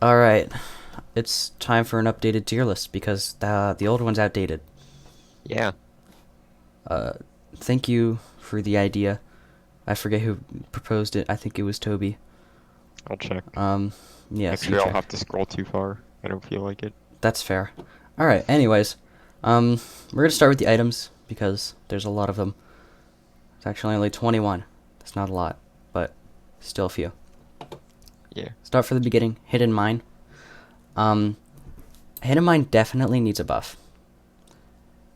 Alright, it's time for an updated tier list because the old one's outdated. Yeah, Uh, Thank you for the idea. I forget who proposed it. I think it was Toby. I'll check. Um, Make yes, you sure I'll check. have to scroll too far. I don't feel like it. That's fair. Alright, anyways, we're gonna start with the items because there's a lot of them. It's actually only 21. That's not a lot, but still a few. Yeah. Start from the beginning. Hidden Mine. Um, Hidden Mine definitely needs a buff.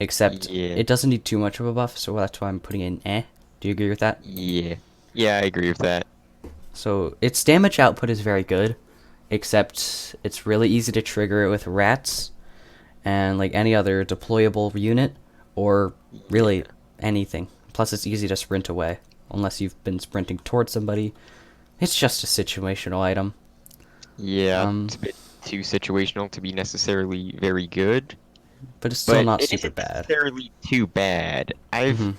Except Yeah. it doesn't need too much of a buff, so that's why I'm putting in eh. Do you agree with that? Yeah. Yeah, I agree with that. So its damage output is very good, except it's really easy to trigger it with rats and like any other deployable unit or really Yeah. anything. Plus it's easy to sprint away unless you've been sprinting towards somebody. It's just a situational item. Yeah, Um it's a bit too situational to be necessarily very good, but it's still but not it super isn't bad. necessarily too bad. Mhm.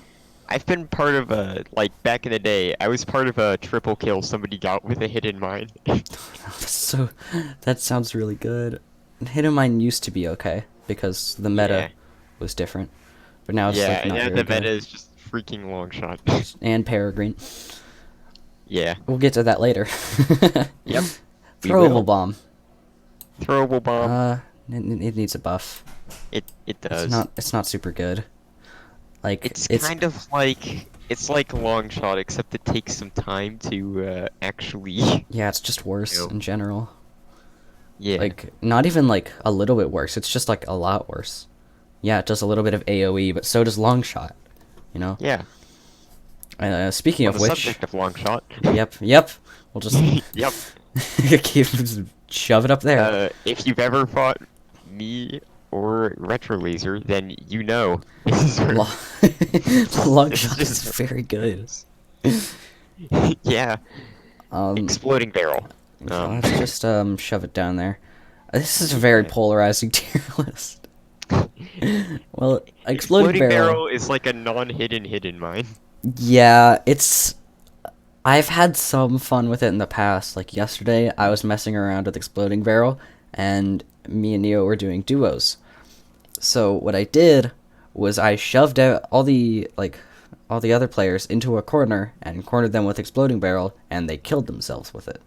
I've been part of a like back in the day, I was part of a triple kill somebody got with a hidden mine. So that sounds really good. Hidden Mine used to be okay because the meta Yeah. was different, but now it's like Yeah, not yeah, very the meta good. is just freaking long shot. And Peregrine. Yeah. We'll get to that later. Yep, we Throwable will. bomb. Throwable bomb. Uh, it needs a buff. It It's does. not super good. Like It's it's kind of like it's like long shot, except it takes some time to actually, yeah, it's just you worse know, in general. yeah, Like not even like a little bit worse. It's just like a lot worse. Yeah, it does a little bit of AOE, but so does long shot. You know. yeah. Speaking On of the which, subject of long shot, yep. We'll just yep. keep shove it up there. If you've ever fought me or Retro Laser, then you know this is where Long, long this is shot is just where very it good. goes. Yeah, Um, exploding barrel. so Um, let's just shove it down there. This is a very yeah. polarizing tier list. Well, exploding Exploding barrel. barrel is like a non-hidden hidden mine. Yeah, it's. I've had some fun with it in the past. Like yesterday, I was messing around with exploding barrel, and me and Neo were doing duos. So what I did was I shoved out all the other players into a corner and cornered them with exploding barrel, and they killed themselves with it.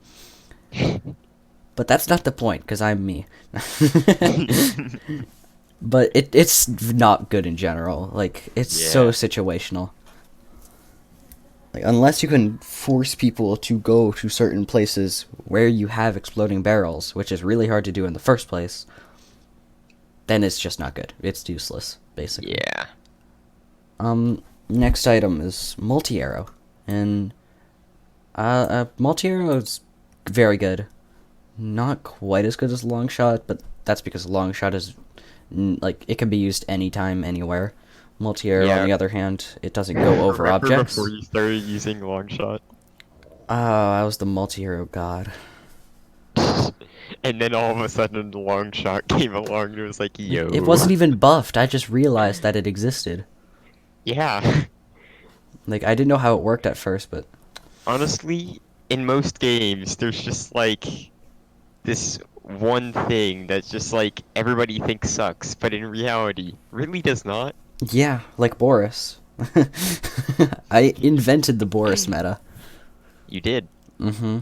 But that's not the point, because I'm me. But it's not good in general. Like it's so Yeah. situational. Like unless you can force people to go to certain places where you have exploding barrels, which is really hard to do in the first place, then it's just not good. It's useless, basically. Yeah. Next item is multi arrow, and multi arrow is very good. Not quite as good as long shot, but that's because long shot is like it can be used anytime, anywhere. Multi arrow, on Yeah. the other hand, it doesn't go over Remember before objects. you started using long shot? Oh, I was the multi arrow god. And then all of a sudden the long shot came along and it was like, It yo. wasn't even buffed. I just realized that it existed. Yeah. Like I didn't know how it worked at first, but Honestly, in most games, there's just like this one thing that's just like everybody thinks sucks, but in reality, really does not. yeah, like Boris. I invented the Boris meta. You did. Mm-hmm.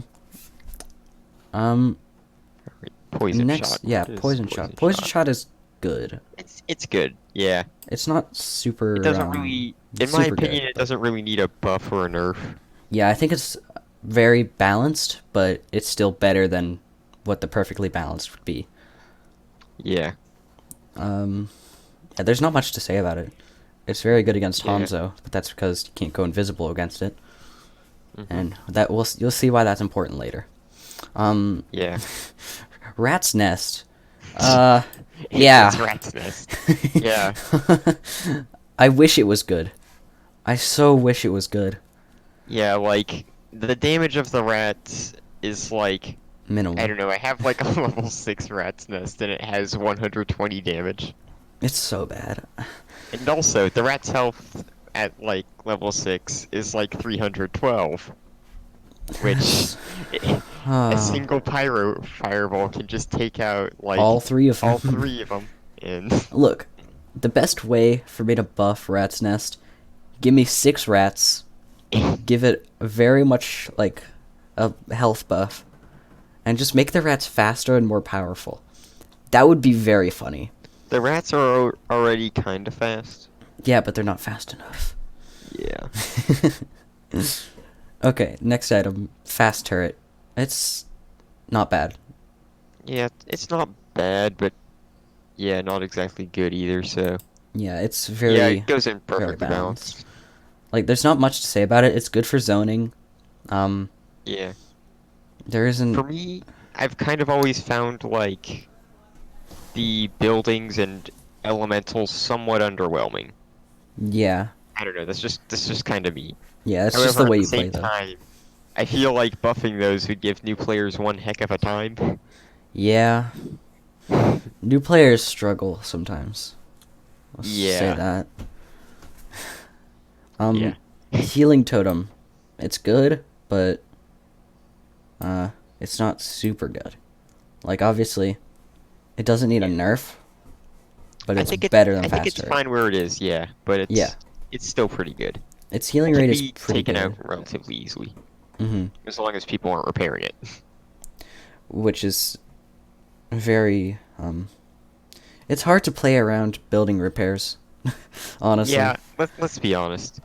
Um, Poison shot. Next, yeah, What is poison shot. poison Poison shot? shot is good. It's good. Yeah. It's not It super doesn't really, in my super good, opinion, it but doesn't really need a buff or a nerf. yeah, I think it's very balanced, but it's still better than what the perfectly balanced would be. Yeah. Um, yeah, there's not much to say about it. It's very good against Yeah. Hanzo, but that's because you can't go invisible against it, Mhm. and you'll see why that's important later. Um, Yeah. Rat's Nest. Uh, yeah. It's rat's nest. Yeah. I wish it was good. I so wish it was good. Yeah, like the damage of the rats is like I Minimal. don't know, I have like a level 6 rat's nest and it has 120 damage. It's so bad. And also, the rat's health at like level 6 is like 312. which a Ah, single pyro fireball can just take out all like three of all them. three of them. And Look, the best way for me to buff Rat's Nest, give me 6 rats, give it very much like a health buff, and just make the rats faster and more powerful. That would be very funny. the rats are already kind of fast. Yeah, but they're not fast enough. Yeah. Okay, next item, fast turret. It's not bad. Yeah, it's not bad, but yeah, not exactly good either, so Yeah, it's yeah, very, it goes in very perfectly balanced. balanced. Like, there's not much to say about it. It's good for zoning. Um, Yeah. there For isn't. me, I've kind of always found like the buildings and elementals somewhat underwhelming. Yeah, I don't know, that's just kind of me. yeah. It's just the However, at way the you play, same though. time, I feel like buffing those would give new players one heck of a time. Yeah, new players struggle sometimes. Let's say Yeah, that. yeah. Healing totem. It's good, but it's not super good. Like, obviously, it doesn't need a nerf, but I it's think better than I think fast it's turret. fine where it is, yeah, but Yeah, it's still pretty good. its It healing can rate is be pretty taken out good. relatively easily, Hmm. as long as people aren't repairing it. Which is very it's hard to play around building repairs. Honestly, Yeah, let's be honest.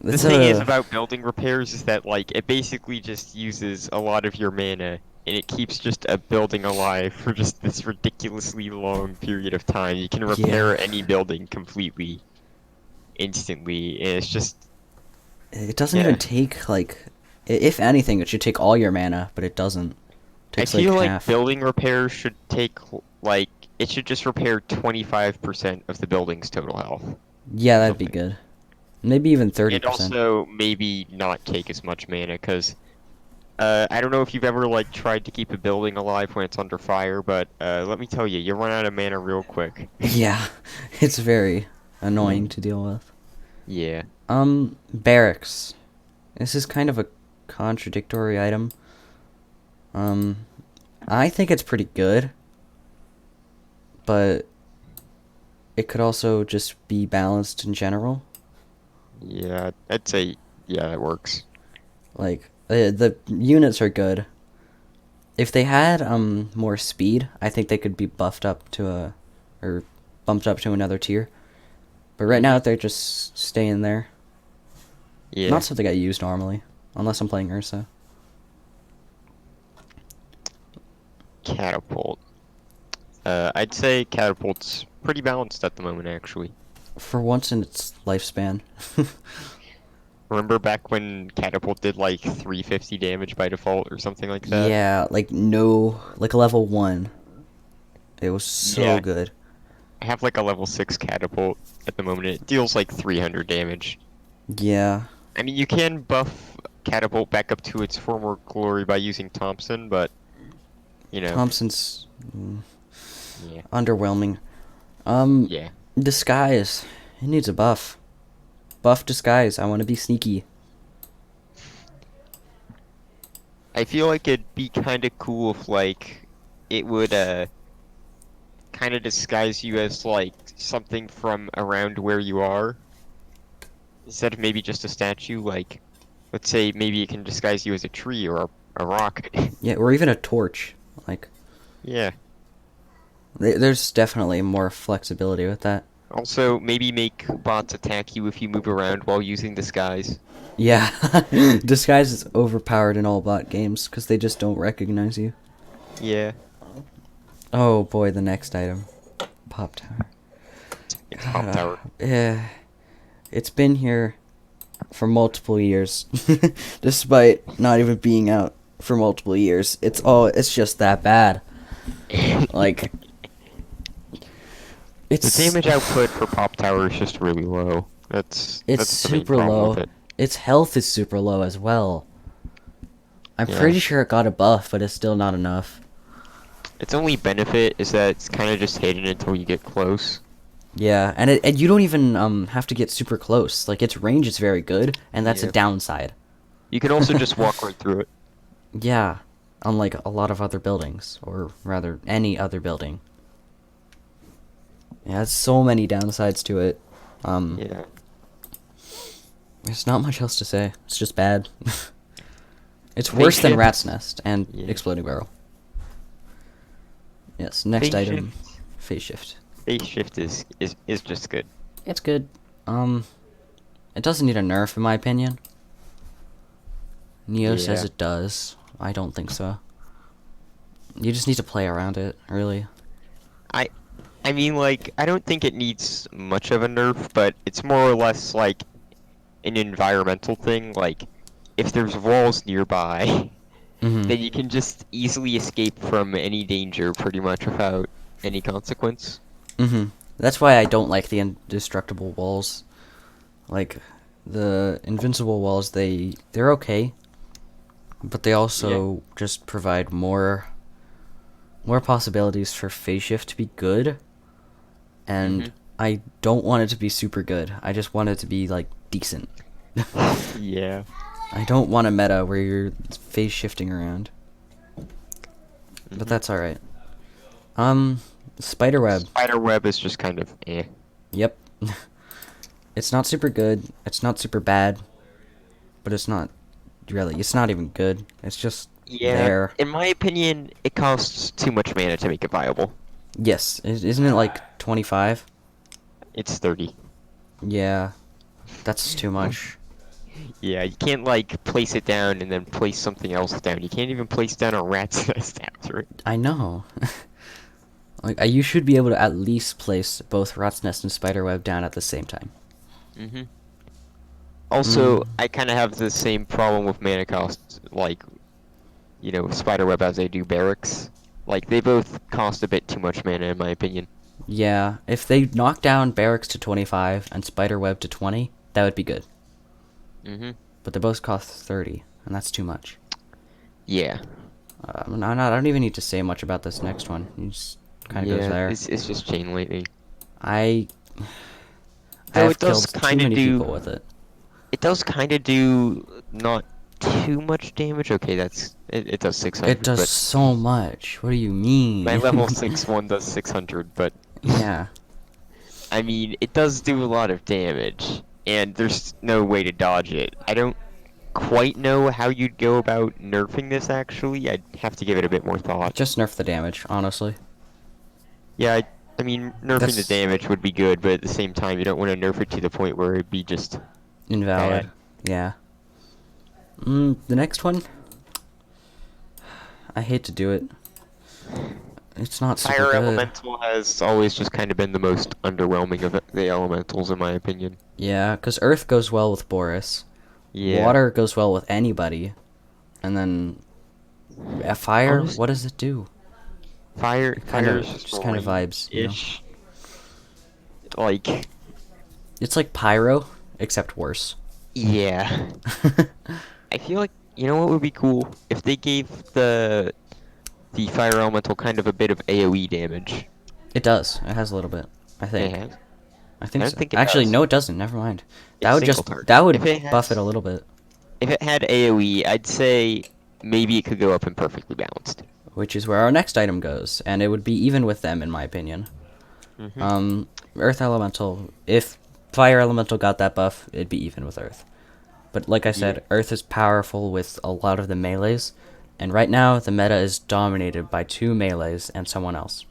The it's thing is a about building repairs is that like it basically just uses a lot of your mana and it keeps just a building alive for just this ridiculously long period of time. You can yeah. repair any building completely instantly, and it's just It doesn't even yeah. take like, if anything, it should take all your mana, but it doesn't. It I takes like feel like half. building repairs should take like it should just repair 25% of the building's total health Yeah, or that'd be something. good. Maybe even thirty And percent. also maybe not take as much mana because I don't know if you've ever like tried to keep a building alive when it's under fire, but let me tell you, you run out of mana real quick. Yeah, it's very annoying to deal with. Yeah. Barracks. This is kind of a contradictory item. Um, I think it's pretty good, but it could also just be balanced in general. Yeah, I'd say yeah, that works. Like, the units are good. If they had more speed, I think they could be buffed up to a, or bumped up to another tier. But right Hmm. now they're just staying there. Not Yeah. something I use normally, unless I'm playing Ursa. Catapult. I'd say catapult's pretty balanced at the moment, actually. For once in its lifespan. Remember back when catapult did like 350 damage by default or something like that? Yeah, like no, like a level 1. It was so Yeah, good. I have like a level 6 catapult at the moment. It deals like 300 damage. Yeah, I mean, you can buff catapult back up to its former glory by using Thompson, but you know, Thompson's yeah, underwhelming. Um, yeah. Disguise. It needs a buff. Buff disguise. I want to be sneaky. I feel like it'd be kind of cool if like it would kind of disguise you as like something from around where you are instead of maybe just a statue. Like, let's say maybe it can disguise you as a tree or a rock. Yeah, or even a torch. Like, Yeah. there's definitely more flexibility with that. Also, maybe make bots attack you if you move around while using disguise. Yeah, disguise is overpowered in all bot games because they just don't recognize you. Yeah. Oh boy, the next item, pop tower. It's Pop Tower. Yeah, it's been here for multiple years, despite not even being out for multiple years. It's just that bad. Like, The it's damage output for Pop Tower is just really low. it's That's the main super problem low. with it. Its health is super low as well. I'm Yeah. pretty sure it got a buff, but it's still not enough. Its only benefit is that it's kind of just hidden until you get close. Yeah, and you don't even have to get super close. Like, its range is very good, and that's a Yeah. downside. You can also just walk right through it. Yeah, unlike a lot of other buildings, or rather, any other building. Yeah, there's so many downsides to it. Yeah. There's not much else to say. It's just bad. It's Phase worse than shift. Rat's Nest and Yeah. Exploding Barrel. Yes, next Phase item, shift. phase shift. Phase shift is just good. It's good. Um, it doesn't need a nerf in my opinion. Neo says Yeah. it does. I don't think so. You just need to play around it, really. I I mean, like, I don't think it needs much of a nerf, but it's more or less like an environmental thing. Like, if there's walls nearby, Mm-hmm. then you can just easily escape from any danger pretty much without any consequence. Mm-hmm. That's why I don't like the indestructible walls. Like, the invincible walls, they're okay, but they Yeah. also just provide more possibilities for phase shift to be good, and Hmm. I don't want it to be super good. I just want it to be like decent. Yeah. I don't want a meta where you're phase shifting around, but Hmm. that's all right. Spiderweb. Spiderweb is just kind of eh. Yep. It's not super good. It's not super bad, but it's not really. It's not even good. It's just Yeah, there. in my opinion, it costs too much mana to make it viable. Yes, isn't it like 25? It's 30. Yeah, that's too much. Yeah, you can't like place it down and then place something else down. You can't even place down a rat's nest after it. I know. Like you should be able to at least place both Rat's Nest and Spiderweb down at the same time. Hmm. Mm, Also, I kind of have the same problem with mana costs, like, Spiderweb as I do Barracks. Like, they both cost a bit too much mana, in my opinion. yeah, if they knock down Barracks to 25 and Spiderweb to 20, that would be good. Hmm. But they both cost 30, and that's too much. Yeah. I don't even need to say much about this next one. It just kind of goes Yeah, there. it's just Chain Lightning. I I Though it have does killed too kind of many do people with it. It does kind of do not too much damage. Okay, it does It 600, does but so much. What do you my mean? level 6 one does 600, but Yeah. I mean, it does do a lot of damage, and there's no way to dodge it. I don't quite know how you'd go about nerfing this, actually. I'd have to give it a bit more thought. Just nerf the damage, honestly. Yeah, I mean, nerfing the That's damage would be good, but at the same time, you don't want to nerf it to the point where it'd be just invalid. bad. Yeah. The next one, I hate to do it. It's not super Fire good. Elemental has always just kind of been the most underwhelming of the elementals, in my opinion. Yeah, because Earth goes well with Boris. Yeah. Water goes well with anybody. And then fire, Honest, what does it do? fire is Just kind of vibes, you know. ish. Like, It's like Pyro, except worse. yeah. I feel like, you know what would be cool? If they gave the fire elemental kind of a bit of AoE damage. It does. It has a little bit. I It think. has? I I think don't so. think it Actually, does. no, it doesn't. Never mind. It's single That target. would buff it a little bit, If it had AoE, I'd say maybe it could go up and perfectly balanced. which is where our next item goes, and it would be even with them in my opinion. Hmm. Earth Elemental. If Fire Elemental got that buff, it'd be even with Earth. But like I Yeah. said, Earth is powerful with a lot of the melees, and right now the meta is dominated by two melees and someone else.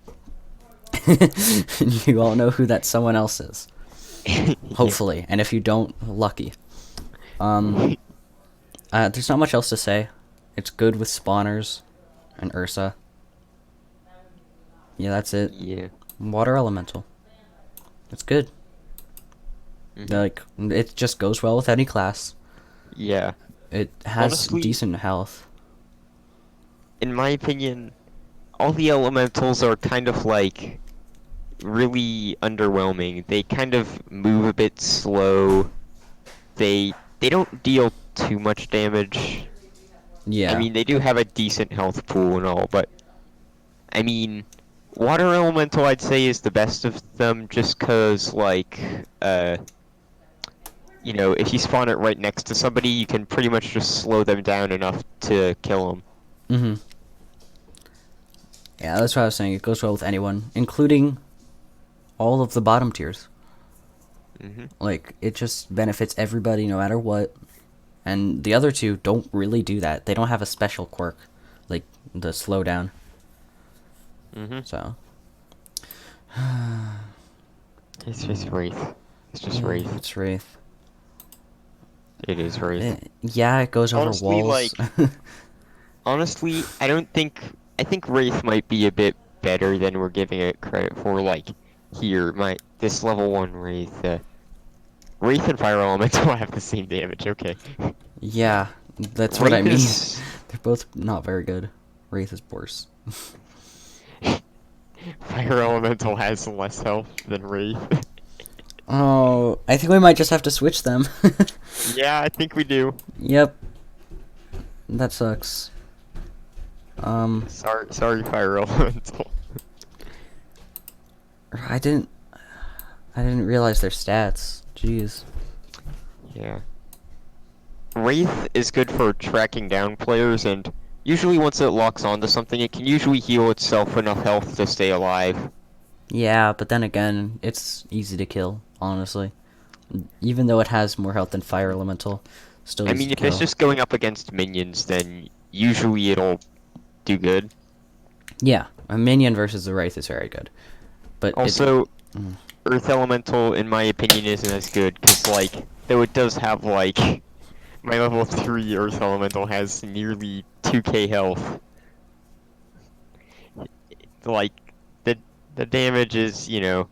You all know who that someone else is. Yeah. Hopefully, and if you don't, lucky. Um, there's not much else to say. It's good with spawners and Ursa. Yeah, that's it. Yeah. Water Elemental. It's good. Mhm. Like, it just goes well with any class. Yeah. It has Honestly, decent health. in my opinion, all the elementals are kind of like really underwhelming. They kind of move a bit slow. They don't deal too much damage. I Yeah. mean, they do have a decent health pool and all, but I mean, water elemental I'd say is the best of them just 'cause like you know, if you spawn it right next to somebody, you can pretty much just slow them down enough to kill them. Mm-hmm. Yeah, that's what I was saying. It goes well with anyone, including all of the bottom tiers. Mm-hmm. Like, it just benefits everybody no matter what. And the other two don't really do that. They don't have a special quirk, like the slowdown. Mm-hmm. So. It's just Wraith. It's just Wraith. It's Wraith. It is Wraith. Yeah, it goes over Honestly, walls. honestly, I think Wraith might be a bit better than we're giving it credit for. Like, here, this level 1 Wraith, Wraith and Fire Elemental have the same damage, okay. Yeah, that's what I Wraith mean. is... They're both not very good. Wraith is worse. Fire Elemental has less health than Wraith. Oh, I think we might just have to switch them. Yeah, I think we do. Yep. That sucks. Sorry, Fire Elemental. I didn't realize their stats. Jeez. Yeah. Wraith is good for tracking down players, and usually once it locks onto something, it can usually heal itself enough health to stay alive. Yeah, but then again, it's easy to kill, honestly. Even though it has more health than Fire Elemental, still I easy mean, to if kill. it's just going up against minions, then usually it'll do good. Yeah, a minion versus the Wraith is very good. But Also, Mm. Earth Elemental, in my opinion, isn't as good, because, like, though it does have, like, my level 3 Earth Elemental has nearly 2k health. Like, the damage is, you know,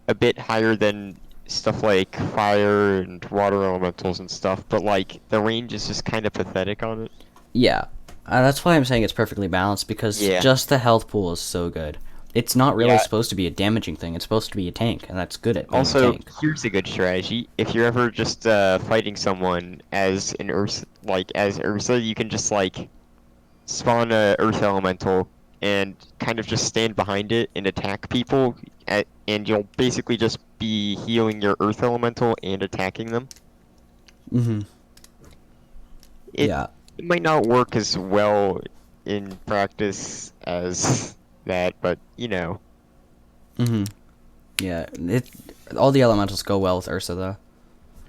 a bit higher than stuff like fire and water elementals and stuff, but, like, the range is just kind of pathetic on it. yeah, that's why I'm saying it's perfectly balanced, because Yeah. just the health pool is so good. It's not really Yeah. supposed to be a damaging thing. It's supposed to be a tank, and that's good at being a Also, tank. here's a good strategy. If you're ever just fighting someone as an Earth, like as Ursa, you can just like spawn a Earth Elemental and kind of just stand behind it and attack people, and you'll basically just be healing your Earth Elemental and attacking them. Mm-hmm. It, Yeah. it might not work as well in practice as that, but you know. Mm-hmm. Yeah, all the elementals go well with Ursa, though.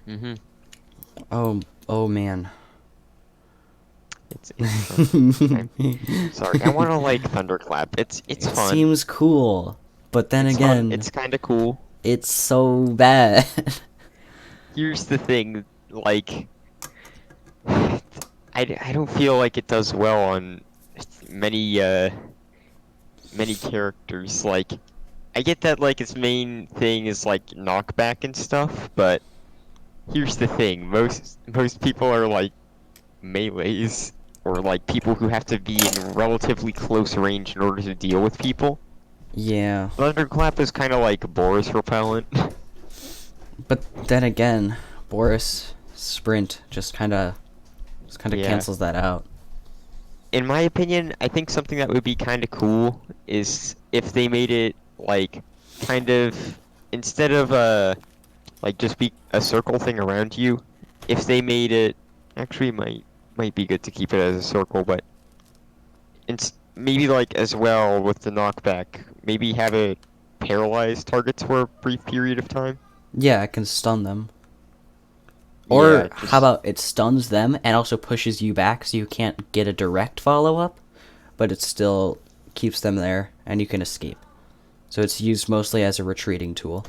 Mm-hmm. Oh man. It's fun. Sorry, I want to like Thunderclap. It's It fun. seems cool, but then It's again, fun. It's kind of cool. it's so bad. Here's the thing, like, I don't feel like it does well on many many characters. Like, I get that like its main thing is like knockback and stuff, but here's the thing, most people are like melees or like people who have to be in relatively close range in order to deal with people. Yeah, Thunderclap is kind of like Boris repellent. but then again, Boris Sprint just kind of Yeah. cancels that out. In my opinion, I think something that would be kind of cool is if they made it like kind of instead of like just be a circle thing around you, if they made it actually it might be good to keep it as a circle, but maybe like as well with the knockback, maybe have it paralyze targets for a brief period of time. Yeah, it can stun them. Or Yeah, how about it stuns them and also pushes you back so you can't get a direct follow-up, but it still keeps them there and you can escape. So it's used mostly as a retreating tool.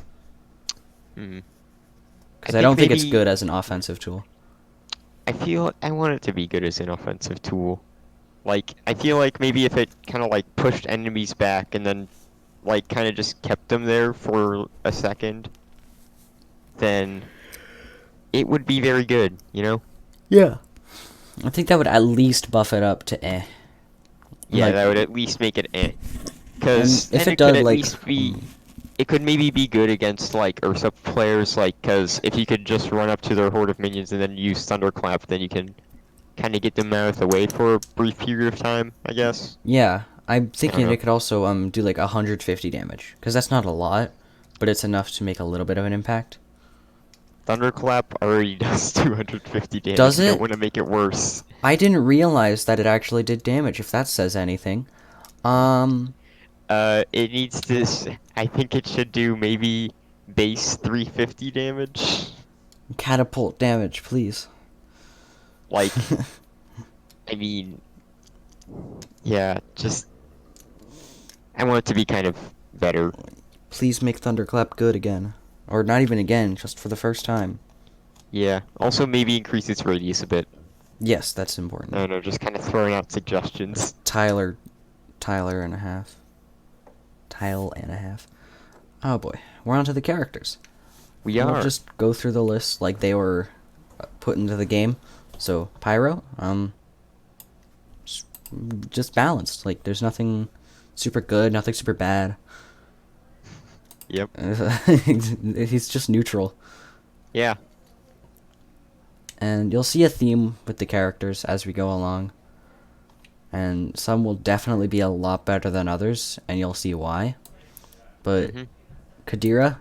Because I don't think it's good as an offensive tool. I feel I want it to be good as an offensive tool. Like, I feel like maybe if it kind of like pushed enemies back and then like kind of just kept them there for a second, then it would be very good, you know? Yeah. I think that would at least buff it up to eh. Yeah, Like- that would at least make it eh. Because And if then it it could does, at like- least be... It could maybe be good against, like, Ursa players, like, because if you could just run up to their horde of minions and then use Thunderclap, then you can kind of get them out of the way for a brief period of time, I guess. Yeah, I'm thinking know. it could also do like 150 damage, because that's not a lot, but it's enough to make a little bit of an impact. Thunderclap already does 250 damage. Does You don't it? want to make it worse. I didn't realize that it actually did damage, if that says anything. Um, It needs to. I think it should do maybe base 350 damage. catapult damage, please. Like, I mean, yeah, just I want it to be kind of better. Please make Thunderclap good again. Or not even again, just for the first time. Yeah. Also, maybe increase its radius a bit. Yes, that's I important. don't know, just kind of throwing out suggestions. Tyler and a half. Tile and a half. Oh boy, we're on to the characters. We We'll are. just go through the list like they were put into the game. So Pyro, just balanced. Like there's nothing super good, nothing super bad. Yep. He's just neutral. Yeah. And you'll see a theme with the characters as we go along. And some will definitely be a lot better than others, and you'll see why. But Mhm. Kadira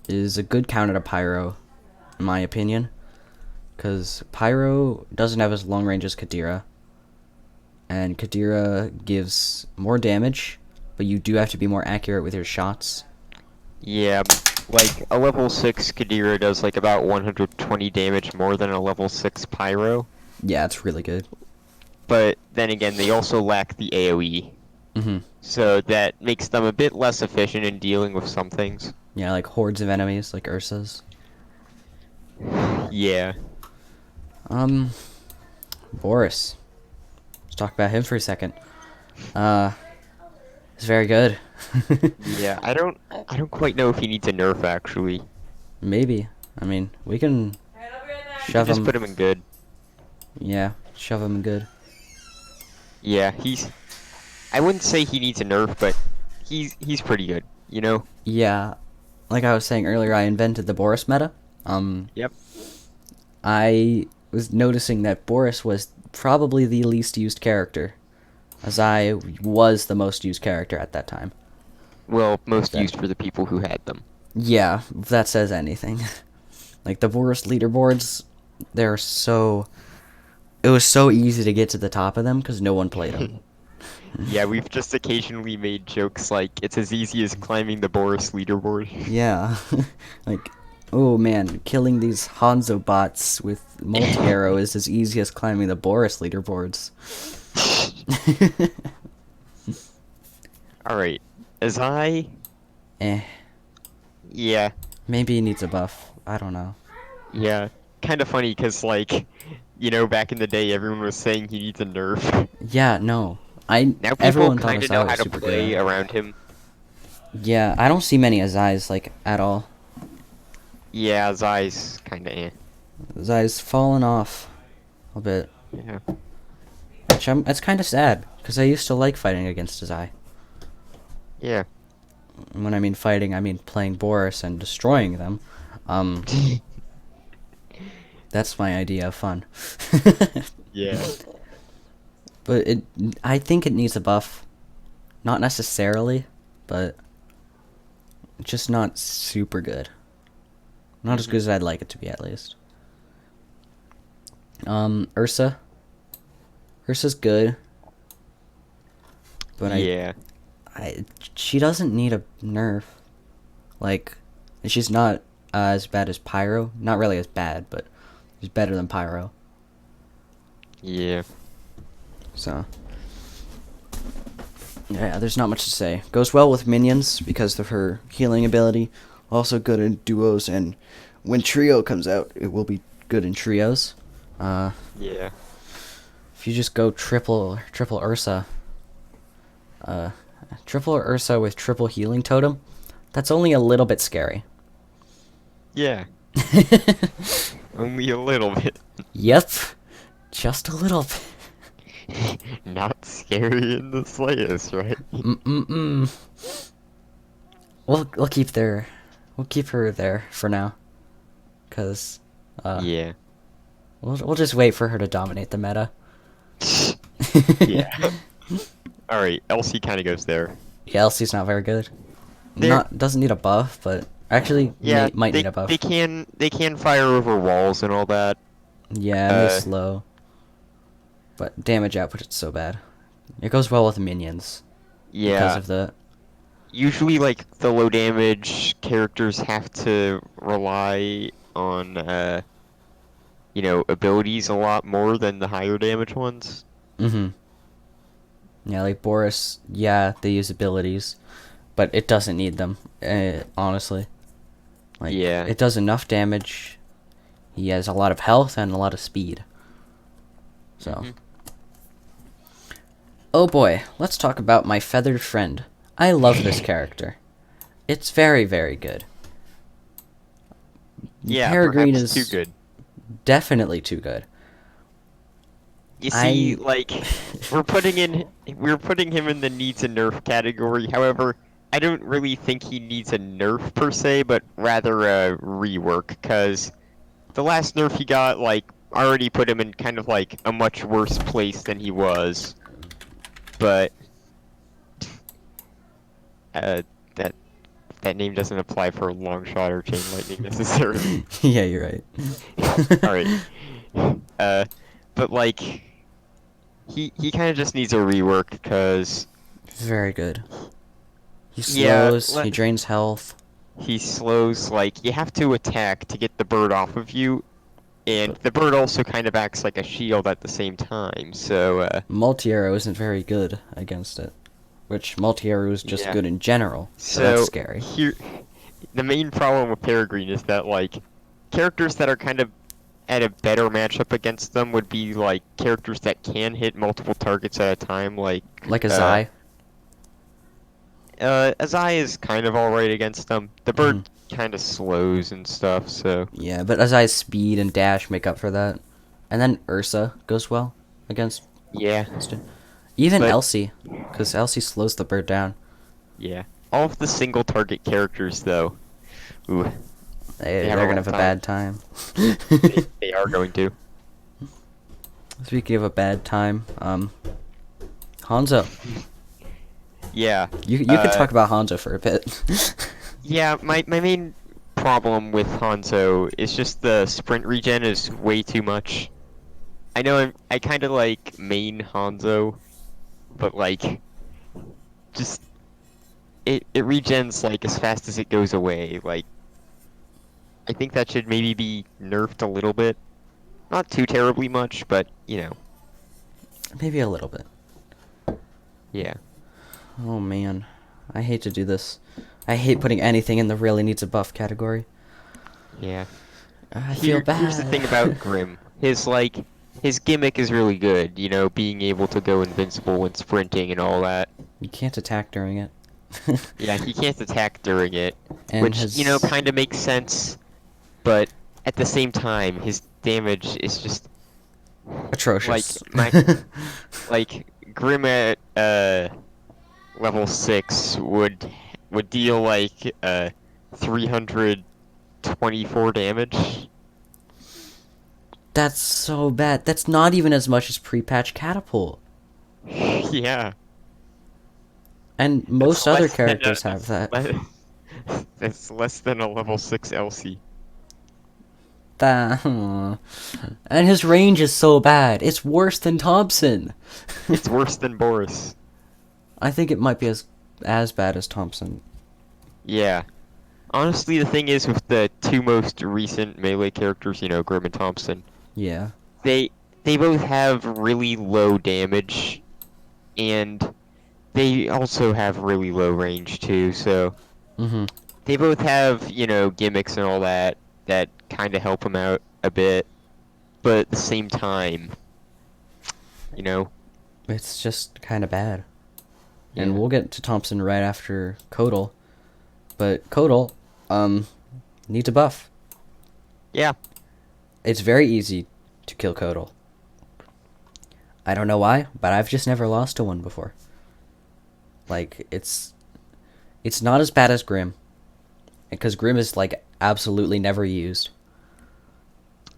is a good counter to Pyro, in my opinion. Because Pyro doesn't have as long range as Kadira. And Kadira gives more damage, but you do have to be more accurate with your shots. Yeah, like a level 6 Kadira does like about 120 damage more than a level 6 Pyro. Yeah, it's really good. But then again, they also lack the AoE. Mm-hmm. So that makes them a bit less efficient in dealing with some things. Yeah, like hordes of enemies, like Ursa's. Yeah. Boris. Let's talk about him for a second. He's very good. Yeah, I don't quite know if he needs a nerf actually. Maybe. I mean, we can You shove just him. put him in good. Yeah, shove him good. Yeah, I wouldn't say he needs a nerf, but he's pretty good, you know? Yeah, like I was saying earlier, I invented the Boris meta. Yep. I was noticing that Boris was probably the least used character, as I was the most used character at that time. Well, most That- used for the people who had them. Yeah, if that says anything. Like the Boris leaderboards, they're so. It was so easy to get to the top of them because no one played them. Yeah, we've just occasionally made jokes like it's as easy as climbing the Boris leaderboard. Yeah, like, oh man, killing these Hanzo bots with multi-arrow is as easy as climbing the Boris leaderboards. Alright, as I... Eh, Yeah, maybe he needs a buff. I don't know. yeah. Kind of funny because, like, you know, back in the day everyone was saying he needs a nerf. Yeah, no. Now people Everyone thought kind of Azai know was how to super play good. around him. Yeah, I don't see many Azais, like, at all. Yeah, Zai's kind of eh. Azai's fallen off a bit. Yeah. Which it's kind of sad, because I used to like fighting against Azai. Yeah. And when I mean fighting, I mean playing Boris and destroying them. That's my idea of fun. Yeah. But I think it needs a buff. Not necessarily, but just not super good. Not as good as I'd like it to be, at least. Ursa. Ursa's good. But Yeah. she doesn't need a nerf. Like, she's not as bad as Pyro. Not really as bad, but she's better than Pyro. Yeah. So, yeah, there's not much to say. Goes well with minions because of her healing ability. Also good in duos, and when trio comes out, it will be good in trios. Yeah. If you just go triple Ursa, triple Ursa with triple healing totem, that's only a little bit scary. Yeah. Only a little bit. Yep, just a little bit. Not scary in the slightest, right? Mm-mm-mm. We'll keep her there for now, cause Yeah. we'll just wait for her to dominate the meta. Yeah. Alright, Elsie kind of goes there. Yeah, Elsie's not very good. There- Doesn't need a buff, but Actually, Yeah, might they need a they buff. can they can fire over walls and all that. Yeah, and they Uh, slow. But damage output is so bad. It goes well with minions because yeah. of the. Usually, like the low damage characters have to rely on abilities a lot more than the higher damage ones. Mm-hmm. Yeah, like Boris. Yeah, they use abilities, but it doesn't need them. Honestly, like Yeah. it does enough damage. He has a lot of health and a lot of speed. So. Hmm. Oh boy, let's talk about my feathered friend. I love this character. It's very, very good. Yeah, Peregrine perhaps too is good. definitely too good. You see, I. like, we're putting him in the needs a nerf category. However, I don't really think he needs a nerf per se, but rather a rework, because the last nerf he got, like, already put him in kind of like a much worse place than he was. But uh, that that name doesn't apply for long shot or chain lightning necessarily. Yeah, you're right. All right. Uh, but like he kind of just needs a rework because Very good. He yeah, slows, he drains health, he slows. Like you have to attack to get the bird off of you, and but the bird also kind of acts like a shield at the same time. So multi-arrow isn't very good against it. Which multi-arrow is just yeah. good in general, so that's So scary. here, the main problem with Peregrine is that like characters that are kind of at a better matchup against them would be like characters that can hit multiple targets at a time, like Like a uh Zai. Azai is kind of alright against them. The Hmm. bird kind of slows and stuff, so Yeah, but Azai's speed and dash make up for that. And then Ursa goes well against yeah. it. Even But Elsie, because Elsie slows the bird down. yeah, all of the single target characters though, ooh, they have They're a gonna rough have a time. bad time. They are going to. Speaking of a bad time, Hanzo. Yeah. You could talk about Hanzo for a bit. Yeah, my main problem with Hanzo is just the sprint regen is way too much. I know I kind of like main Hanzo, but like just it regens like as fast as it goes away. Like I think that should maybe be nerfed a little bit. Not too terribly much, but Maybe a little bit. yeah. Oh man, I hate to do this. I hate putting anything in the really needs a buff category. Yeah. I feel Here's the thing bad. about Grim. His gimmick is really good, being able to go invincible when sprinting and all that. You can't attack during it. Yeah, he can't attack during it, And which, his kind of makes sense, but at the same time, his damage is just like atrocious. my like Grim at level 6 would deal like 324 damage. That's so bad. That's not even as much as pre-patch catapult. Yeah. And That's most other less than characters have that. that's less than a level 6 LC. That and his range is so bad. It's worse than Thompson. It's worse than Boris. I think it might be as bad as Thompson. Yeah. Honestly, the thing is with the two most recent melee characters, Grim and Thompson, Yeah. they they both have really low damage and they also have really low range too, so Mhm. they both have, gimmicks and all that kind of help them out a bit, but at the same time, you know, It's just kind of bad. And yeah. we'll get to Thompson right after Kodal. But Kodal, needs a buff. Yeah. It's very easy to kill Kodal. I don't know why, but I've just never lost to one before. Like, it's not as bad as Grim. Because Grim is, like, absolutely never used.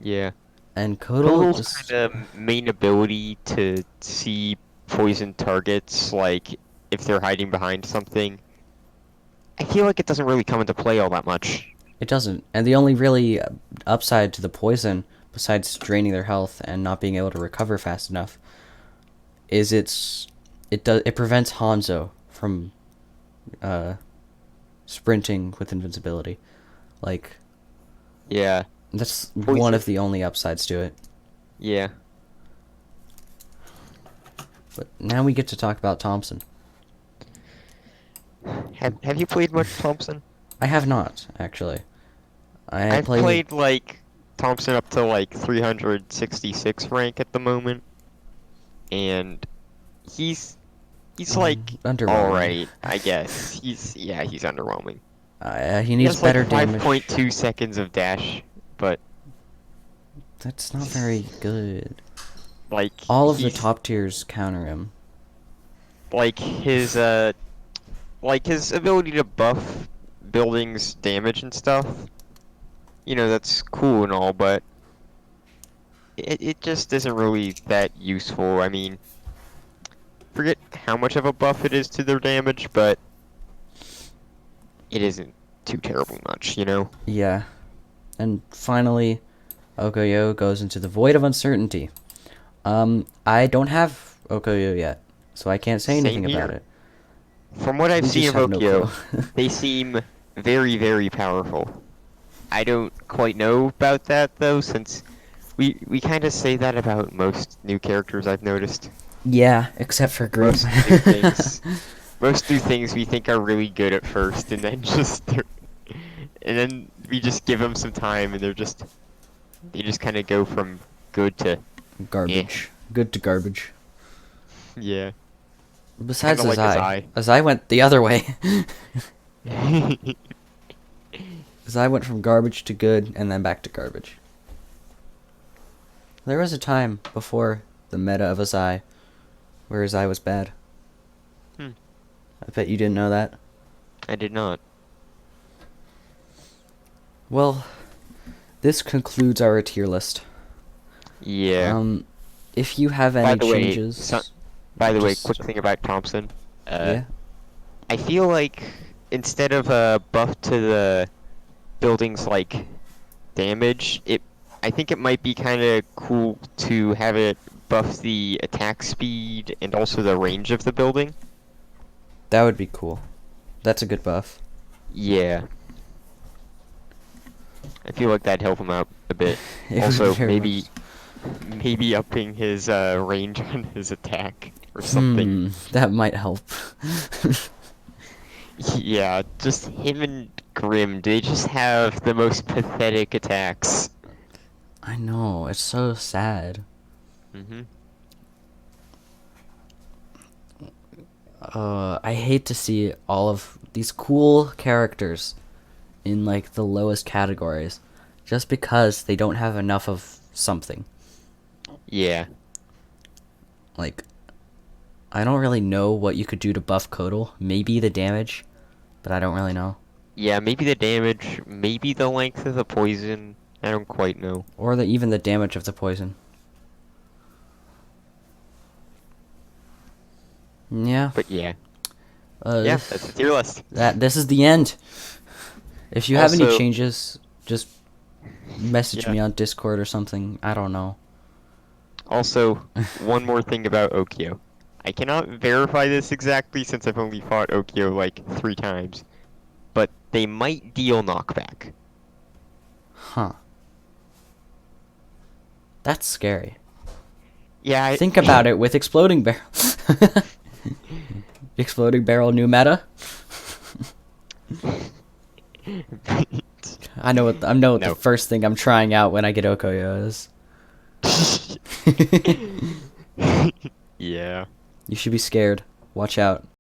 Yeah. And Kodal Total's just... kind of main ability to see poison targets, like if they're hiding behind something, I feel like it doesn't really come into play all that much. It doesn't. And the only really upside to the poison, besides draining their health and not being able to recover fast enough, is it prevents Hanzo from sprinting with invincibility. Like, Yeah. that's one Poison. of the only upsides to it. Yeah. But now we get to talk about Thompson. Have you played much Thompson? I have not, actually. I I've played played like Thompson up to like 366 rank at the moment, and he's like all underwhelming. right, I guess. He's underwhelming. He He needs has like better damage. 5.2 seconds of dash, but That's not very good. like All of the he's top tiers counter him. like his ability to buff buildings damage and stuff. You know, that's cool and all, but it just isn't really that useful. I mean, forget how much of a buff it is to their damage, but it isn't too terribly much, you know? Yeah. And finally, Okoyo goes into the void of uncertainty. I don't have Okoyo yet, so I can't say anything Same about here. it. From what I've We seen just of have no clue. Okyo, they seem very, very powerful. I don't quite know about that though, since we kind of say that about most new characters I've noticed. Yeah, except for Grim. Most new things, most new things we think are really good at first, and then and then we just give them some time, and they just kind of go from good to Garbage. Good to garbage. yeah. Besides Kinda like Azai. Azai. Azai went the other way. Azai went from garbage to good, and then back to garbage. There was a time before the meta of Azai where Azai was bad. Hmm. I bet you didn't know that. I did not. Well, this concludes our tier list. Yeah. If you have By any the way, changes, by the way, just quick thing about Thompson. yeah. I feel like instead of a buff to the building's like damage, I think it might be kind of cool to have it buff the attack speed and also the range of the building. That would be cool. That's a good buff. Yeah. I feel like that'd help him out a bit. It would Also, very maybe much- maybe upping his range on his attack or something. That might help. Yeah, just him and Grim, they just have the most pathetic attacks. I know, it's so sad. Mm-hmm. I hate to see all of these cool characters in like the lowest categories just because they don't have enough of something. Yeah. Like, I don't really know what you could do to buff Kodal. Maybe the damage, but I don't really know. Yeah, maybe the damage, maybe the length of the poison. I don't quite know. Or even the damage of the poison. Yeah. But yeah. Yeah, That's the tier list. this is the end. If you have any Also- changes, just message Yeah. me on Discord or something. I don't know. Also, one more thing about Okyo. I cannot verify this exactly since I've only fought Okyo like 3 times. But they might deal knockback. Huh. That's scary. Yeah, Think about it with Exploding Barrel. Exploding Barrel new meta? I know what No. the first thing I'm trying out when I get Okoyo is. Yeah. You should be scared. Watch out.